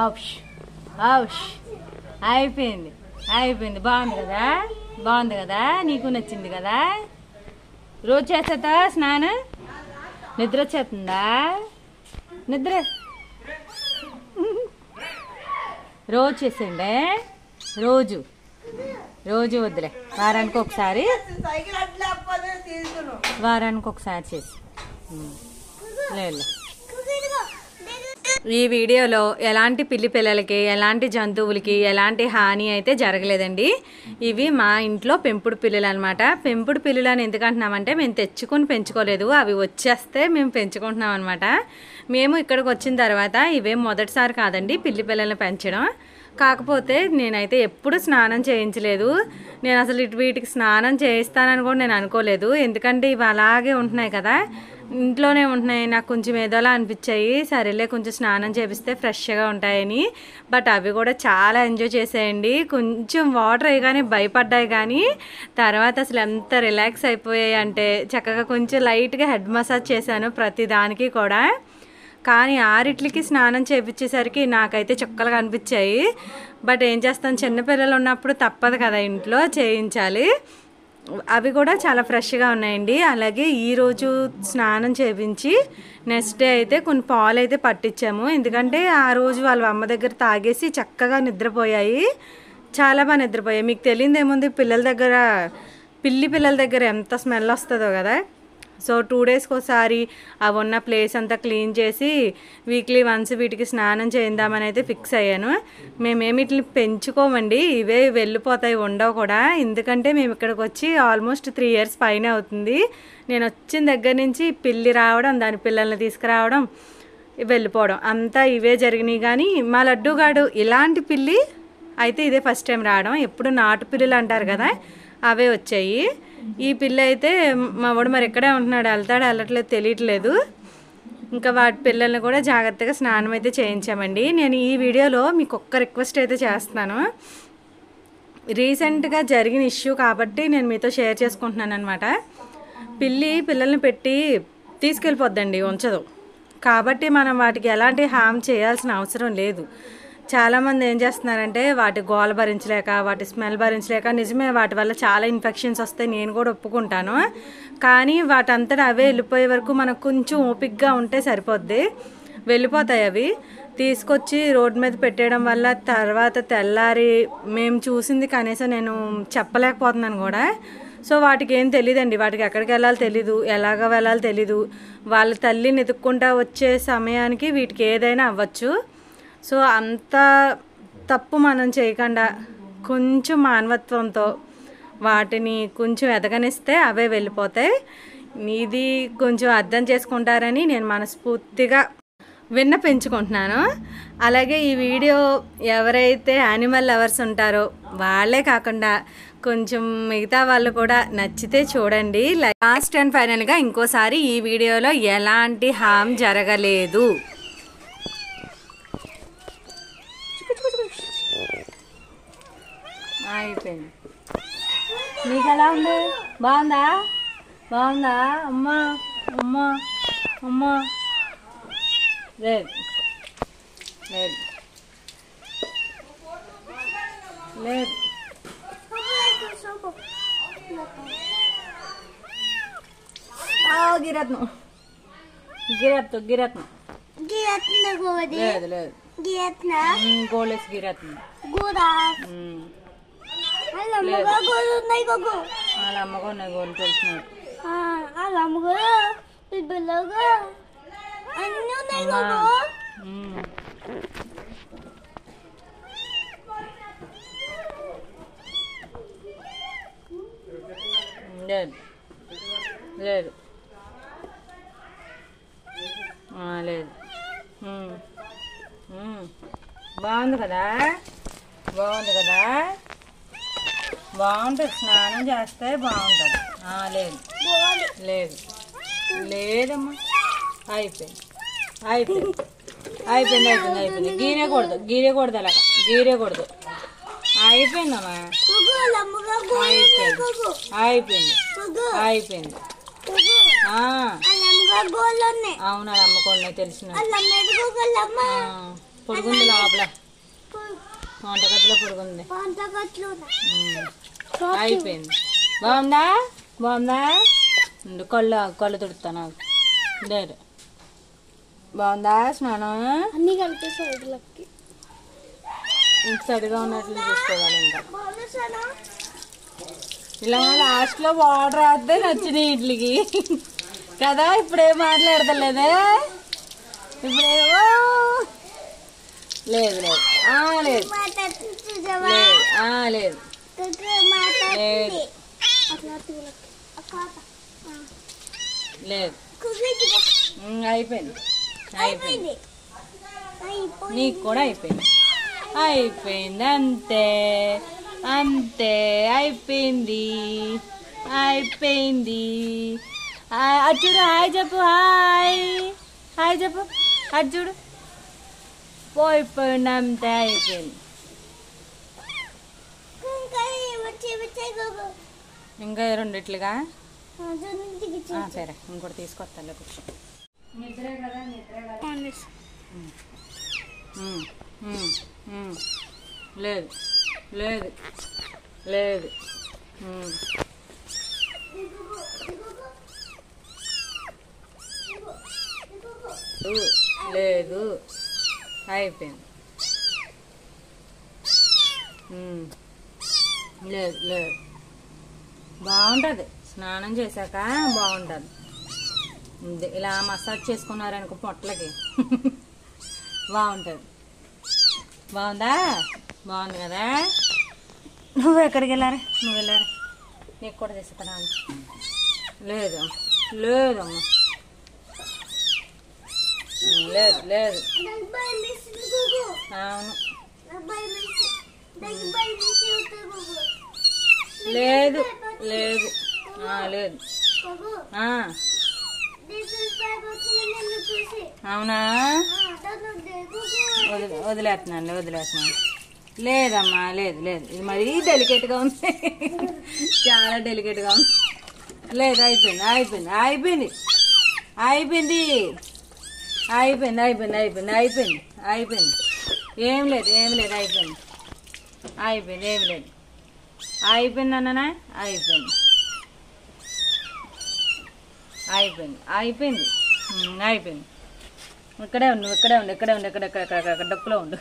ఔష్ ఔష్ అయిపోయింది అయిపోయింది. బాగుంది కదా నీకు నచ్చింది కదా. రోజు చేస్తా స్నానం. నిద్ర వచ్చేస్తుందా? నిద్ర రోజు చేసేయండి. రోజు రోజు వద్దులే, వారానికి ఒకసారి చేసి లేదు. ఈ వీడియోలో ఎలాంటి పిల్లలకి ఎలాంటి జంతువులకి ఎలాంటి హాని అయితే జరగలేదండి. ఇవి మా ఇంట్లో పెంపుడు పిల్లులు అనమాట. పెంపుడు పిల్లులు అని ఎందుకంటున్నామంటే మేము తెచ్చుకొని పెంచుకోలేదు, అవి వచ్చేస్తే మేము పెంచుకుంటున్నాం అనమాట. మేము ఇక్కడికి వచ్చిన తర్వాత ఇవేం మొదటిసారి కాదండి పిల్లిపిల్లల్ని పెంచడం. కాకపోతే నేనైతే ఎప్పుడు స్నానం చేయించలేదు. నేను అసలు వీటికి స్నానం చేయిస్తానని కూడా నేను అనుకోలేదు. ఎందుకంటే ఇవి అలాగే ఉంటున్నాయి కదా, ఇంట్లోనే ఉంటున్నాయి. నాకు కొంచెం ఏదోలా అనిపించాయి. సరేలే కొంచెం స్నానం చేపిస్తే ఫ్రెష్గా ఉంటాయని. బట్ అవి కూడా చాలా ఎంజాయ్ చేసాయండి. కొంచెం వాటర్ వేయగానే భయపడ్డాయి, కానీ తర్వాత అసలు ఎంత రిలాక్స్ అయిపోయాయి అంటే చక్కగా కొంచెం లైట్గా హెడ్ మసాజ్ చేశాను ప్రతి దానికి కూడా. కానీ ఆరిట్లకి స్నానం చేయించేసరికి నాకైతే చుక్కలుగా అనిపించాయి. బట్ ఏం చేస్తాను, చిన్నపిల్లలు ఉన్నప్పుడు తప్పదు కదా, ఇంట్లో చేయించాలి. అవి కూడా చాలా ఫ్రెష్గా ఉన్నాయండి. అలాగే ఈరోజు స్నానం చేయించి నెక్స్ట్ డే అయితే కొన్ని పాలు అయితే పట్టించాము. ఎందుకంటే ఆ రోజు వాళ్ళ అమ్మ దగ్గర తాగేసి చక్కగా నిద్రపోయాయి, చాలా బాగా నిద్రపోయాయి. మీకు తెలియదు ఏముంది, పిల్లి పిల్లల దగ్గర ఎంత స్మెల్ వస్తుందో కదా. సో 2 డేస్కి ఒకసారి అవి ఉన్న ప్లేస్ అంతా క్లీన్ చేసి వీక్లీ వన్స్ వీటికి స్నానం చేద్దామని అయితే ఫిక్స్ అయ్యాను. మేమేమి వీటిని పెంచుకోమండి, ఇవే వెళ్ళిపోతాయి, ఉండవు కూడా. ఎందుకంటే మేము ఇక్కడికి వచ్చి ఆల్మోస్ట్ 3 ఇయర్స్ పైన అవుతుంది. నేను వచ్చిన దగ్గర నుంచి పిల్లి రావడం, దాని పిల్లల్ని తీసుకురావడం, వెళ్ళిపోవడం అంతా ఇవే జరిగినాయి. కానీ మా లడ్డూగాడు ఇలాంటి పిల్లి అయితే ఇదే ఫస్ట్ టైం రావడం. ఎప్పుడు నాటు పిల్లులు అంటారు కదా, అవే వచ్చాయి. ఈ పిల్ల అయితే మా వాడు మరి ఎక్కడే ఉంటున్నాడు, వెళ్ళట్లేదు తెలియట్లేదు. ఇంకా వాటి పిల్లల్ని కూడా జాగ్రత్తగా స్నానం అయితే చేయించామండి. నేను ఈ వీడియోలో మీకు ఒక్క రిక్వెస్ట్ అయితే చేస్తున్నాను. రీసెంట్గా జరిగిన ఇష్యూ కాబట్టి నేను మీతో షేర్ చేసుకుంటున్నాను అనమాట. పిల్లల్ని పెట్టి తీసుకెళ్ళిపోద్దండి, ఉంచదు. కాబట్టి మనం వాటికి ఎలాంటి హామ్ చేయాల్సిన అవసరం లేదు. చాలామంది ఏం చేస్తున్నారంటే వాటి గోల భరించలేక, వాటి స్మెల్ భరించలేక, నిజమే వాటి వల్ల చాలా ఇన్ఫెక్షన్స్ వస్తాయి, నేను కూడా ఒప్పుకుంటాను. కానీ వాటంతటా అవే వెళ్ళిపోయే వరకు మనకు కొంచెం ఓపికగా ఉంటే సరిపోద్ది. వెళ్ళిపోతాయి అవి. తీసుకొచ్చి రోడ్డు మీద పెట్టేయడం వల్ల తర్వాత తెల్లారి మేము చూసింది కనీసం నేను చెప్పలేకపోతున్నాను కూడా. సో వాటికి ఏం తెలియదండి, వాటికి ఎక్కడికి వెళ్ళాలో తెలీదు, ఎలాగ వెళ్ళాలో తెలీదు. వాళ్ళ తల్లిని ఎత్తుక్కుంటా వచ్చే సమయానికి వీటికి ఏదైనా అవ్వచ్చు. సో అంత తప్పు మనం చేయకుండా కొంచెం మానవత్వంతో వాటిని కొంచెం ఎదగనిస్తే అవే వెళ్ళిపోతాయి. ఇది కొంచెం అర్థం చేసుకుంటారని నేను మనస్ఫూర్తిగా విన్నపించుకుంటున్నాను. అలాగే ఈ వీడియో ఎవరైతే యానిమల్ లవర్స్ ఉంటారో వాళ్ళే కాకుండా కొంచెం మిగతా వాళ్ళు కూడా నచ్చితే చూడండి. లాస్ట్ అండ్ ఫైనల్గా ఇంకోసారి ఈ వీడియోలో ఎలాంటి హామ్ జరగలేదు. అయిపోయింది. నీకు ఎలా ఉంది? బాగుందా? అమ్మా అమ్మా అమ్మా లేదు లేదు లేదు గిరత్ను లేదు లేదు గోళేసి గిరత్ను వాళ్ళ అమ్మగా ఉన్నాయి గోలు తెలుసున్నాడు. లేదు లేదు లేదు. బాగుంది కదా, బాగుంటుంది. స్నానం చేస్తే బాగుంటుంది. లేదు లేదు లేదమ్మా. అయిపోయింది. గీరేకూడదు అలాగా, గీరేకూడదు. అయిపోయిందమ్మా, అయిపోయింది. అవునా, అమ్మకోండి తెలిసిన. పొడుగుంది లోపల, వంటగదిలో పొడుగుంది. అయిపోయింది. బాగుందా? బాగుందా? కళ్ళు తుడుతాను. లేదు బాగుందా స్నానం? అన్ని కలిపి సైడ్లకి ఇంత సరిగా ఉన్నట్లు చూసుకోవాలి. ఇంకా ఇలా లాస్ట్లో వాటర్ వేస్తే నచ్చినాయి ఇడ్లీకి కదా. ఇప్పుడేం మాట్లాడతలేదే, ఇప్పుడేమో లేదు లేదు లేదు లేదు లేదు. అయిపోయింది అయిపోయింది, నీకు కూడా అయిపోయింది. అయిపోయింది అంతే అంతే, అయిపోయింది అయిపోయింది. అటు చూడు, హాయ్ చెప్పు, హాయ్ హాయ్ చెప్పు. అటు చూడు, పోయిపోయింది అంతే, అయిపోయింది. ఇంకా రెండిట్లుగా సరే, ఇంకోటి తీసుకొస్తాను కూర్చో. నిద్రే కదా, నిద్రే కదా. లేదు లేదు లేదు లేదు, అయిపోయింది. లేదు లేదు, బాగుంటుంది స్నానం చేశాక, బాగుంటుంది. ఇలా మసాజ్ చేసుకున్నారనుకో పొట్లకి బాగుంటుంది. బాగుందా? బాగుంది కదా. నువ్వు ఎక్కడికి వెళ్ళారా? నువ్వు వెళ్ళారా? నీకు కూడా తీసుకున్నాను. లేదు లేదమ్మా, లేదు లేదు. అవును లేదు లేదు లేదు. అవునా? వదిలేస్తున్నాను వదిలేస్తున్నాను. లేదమ్మా లేదు లేదు, ఇది మరీ డెలికేట్గా ఉంది, చాలా డెలికేట్గా ఉంది. లేదు, అయిపోయింది అయిపోయింది అయిపోయింది అయిపోయింది అయిపోయింది అయిపోయింది అయిపోయింది అయిపోయింది అయిపోయింది. ఏం లేదు ఏం లేదు, అయిపోయింది అయిపోయింది, ఏం లేదు. అయిపోయింది అన్ననా? అయిపోయింది అయిపోయింది అయిపోయింది అయిపోయింది. ఇక్కడే ఉండు ఇక్కడే ఉండు ఇక్కడే ఉండు, ఇక్కడ డొక్కులో ఉండు.